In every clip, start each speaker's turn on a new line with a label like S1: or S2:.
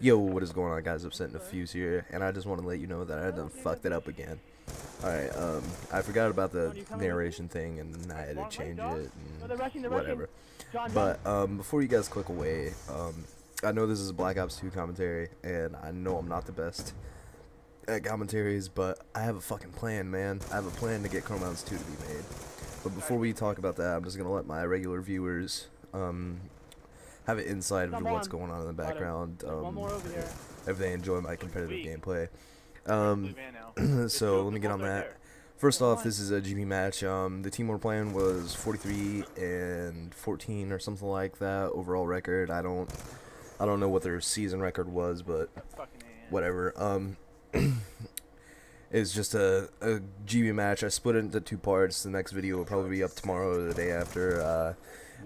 S1: Yo, what is going on, guys? UpsettingDefuse here, and I just want to let you know that I done fucked it up again. Alright, I forgot about the narration thing, and I had to change it, and whatever. But, before you guys click away, I know this is a Black Ops 2 commentary, and I know I'm not the best at commentaries, but I have a fucking plan, man. I have a plan to get Chrome Hounds 2 to be made. But before we talk about that, I'm just gonna let my regular viewers, have an insight into what's going on in the background, if they enjoy my competitive gameplay. So let me get on that. First off, this is a GB match. The team we're playing was 43-14 or something like that overall record. I don't know what their season record was, but whatever. It's just a GB match. I split it into 2 parts. The next video will probably be up tomorrow or the day after.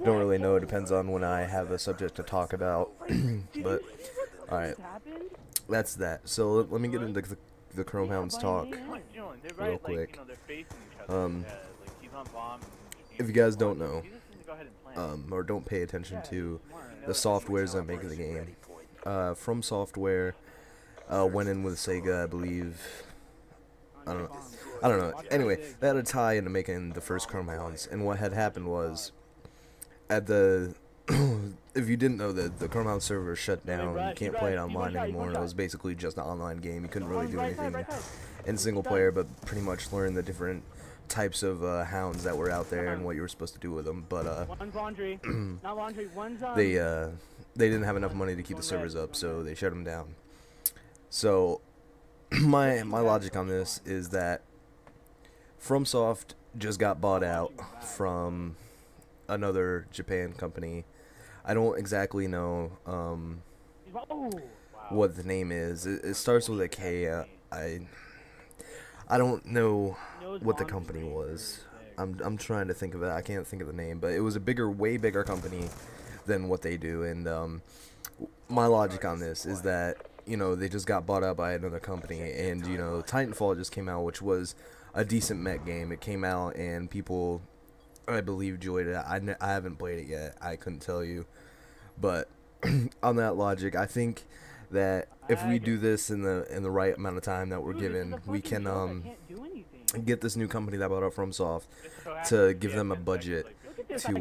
S1: Don't really know. It depends on when I have a subject to talk about. But alright, that's that. So let me get into the Chrome Hounds talk real quick. If you guys don't know, or don't pay attention to the softwares that make the game, From Software went in with Sega, I believe. I don't know. Anyway, they had a tie into making the first Chrome Hounds, and what had happened was, at the if you didn't know, that the Chrome Hounds server shut down. You can't play it online anymore. It was basically just an online game. You couldn't really do anything in single player, but pretty much learn the different types of hounds that were out there and what you were supposed to do with them. But they didn't have enough money to keep the servers up, so they shut them down. So my logic on this is that FromSoft just got bought out from another Japan company. I don't exactly know what the name is. It starts with a K. I don't know what the company was. I'm trying to think of it. I can't think of the name, but it was a way bigger company than what they do. And my logic on this is that, you know, they just got bought out by another company, and, you know, Titanfall just came out, which was a decent mech game. It came out and people, I believe, enjoyed it. I haven't played it yet. I couldn't tell you. But on that logic, I think that if we do this in the right amount of time that we're given, we can get this new company that bought up FromSoft to give them a budget to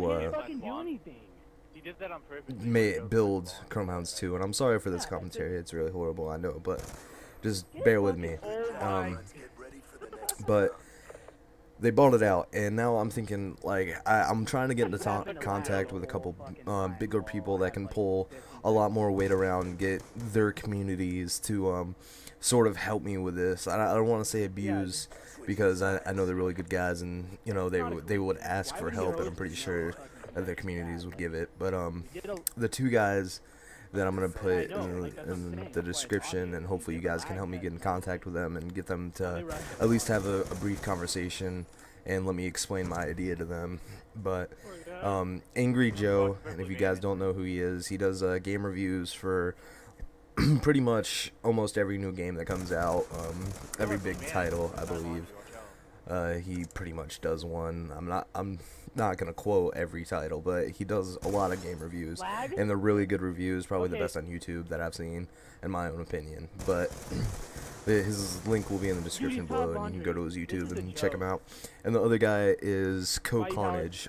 S1: build Chrome Hounds 2. And I'm sorry for this commentary. It's really horrible, I know, but just bear with me. But they bought it out, and now I'm thinking, like, I'm trying to get into contact with a couple bigger people that can pull a lot more weight around and get their communities to sort of help me with this. I don't want to say abuse, because I know they're really good guys, and, you know, they would ask for help, and I'm pretty sure that their communities would give it. But the 2 guys that I'm going to put in the description, and hopefully you guys can help me get in contact with them and get them to at least have a brief conversation and let me explain my idea to them. But Angry Joe, and if you guys don't know who he is, he does game reviews for pretty much almost every new game that comes out, every big title, I believe. He pretty much does one. I'm not gonna quote every title, but he does a lot of game reviews, and they're really good reviews, probably the best on YouTube that I've seen, in my own opinion. But his link will be in the description below, and you can go to his YouTube and check him out. And the other guy is Carnage.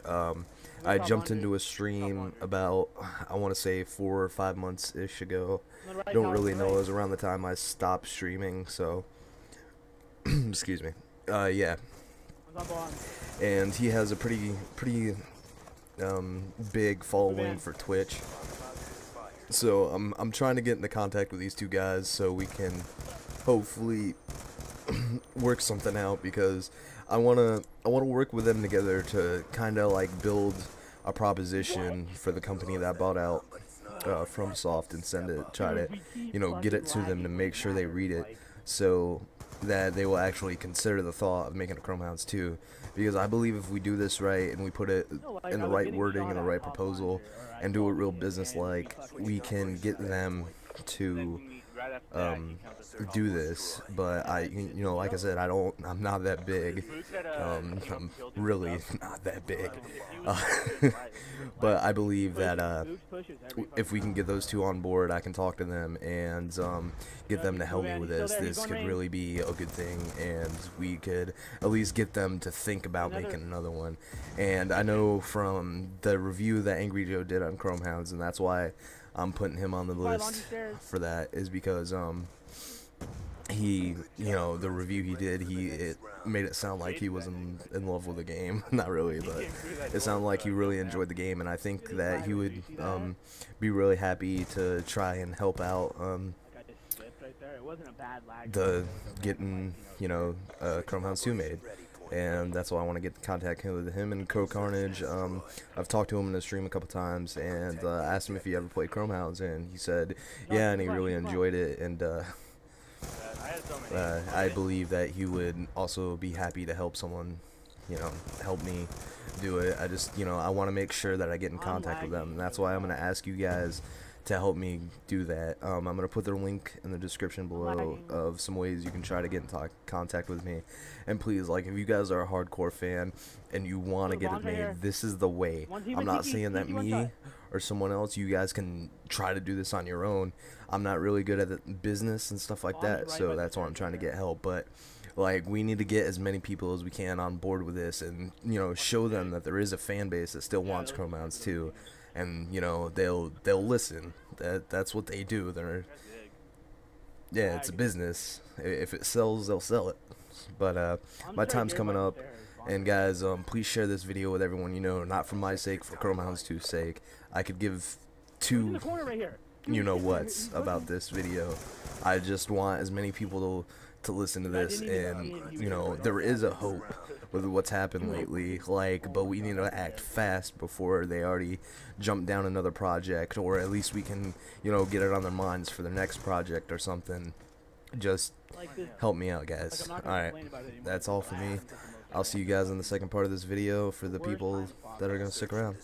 S1: I jumped into a stream about, I want to say, 4 or 5 months-ish ago. Don't really know. It was around the time I stopped streaming, so excuse me. Yeah. And he has a pretty big following for Twitch. So I'm trying to get into contact with these 2 guys so we can hopefully work something out, because I wanna work with them together to kind of like build a proposition for the company that bought out FromSoft, and try to, you know, get it to them to make sure they read it, so that they will actually consider the thought of making a Chrome Hounds 2. Because I believe if we do this right, and we put it in the right wording and the right proposal, and do it real business-like, we can get them to do this, but you know, like I said, I'm not that big. I'm really not that big. Uh, but I believe that if we can get those two on board, I can talk to them and get them to help me with this. This could really be a good thing, and we could at least get them to think about making another one. And I know from the review that Angry Joe did on Chrome Hounds, and that's why I'm putting him on the list for that, is because he, you know, the review he did, it made it sound like he was in love with the game. Not really, but it sounded like he really enjoyed the game, and I think that he would be really happy to try and help out the getting, you know, Chrome Hounds 2 made. And that's why I want to get in contact with him and Crow Carnage. I've talked to him in the stream a couple times and asked him if he ever played Chrome Hounds, and he said yeah, and he really enjoyed it, and I believe that he would also be happy to help someone, you know, help me do it. I just, you know, I want to make sure that I get in contact with them, and that's why I'm going to ask you guys to help me do that. I'm going to put the link in the description below of some ways you can try to get in contact with me. And please, like, if you guys are a hardcore fan and you want to get it made, this is the way. I'm not saying that me or someone else, you guys can try to do this on your own. I'm not really good at the business and stuff like that, so that's why I'm trying to get help. But like, we need to get as many people as we can on board with this, and, you know, show them that there is a fan base that still wants Chrome Hounds too. And, you know, they'll listen. That's what they do. Yeah, it's a business. If it sells, they'll sell it. But my time's coming up, and guys, please share this video with everyone you know. Not for my sake, for Chrome Hounds 2's sake. I could give two you know what's about this video. I just want as many people to listen to this, and, you know, there is a hope with what's happened lately, like, but we need to act fast before they already jump down another project, or at least we can, you know, get it on their minds for their next project or something. Just help me out, guys. Alright, that's all for me. I'll see you guys in the second part of this video for the people that are going to stick around.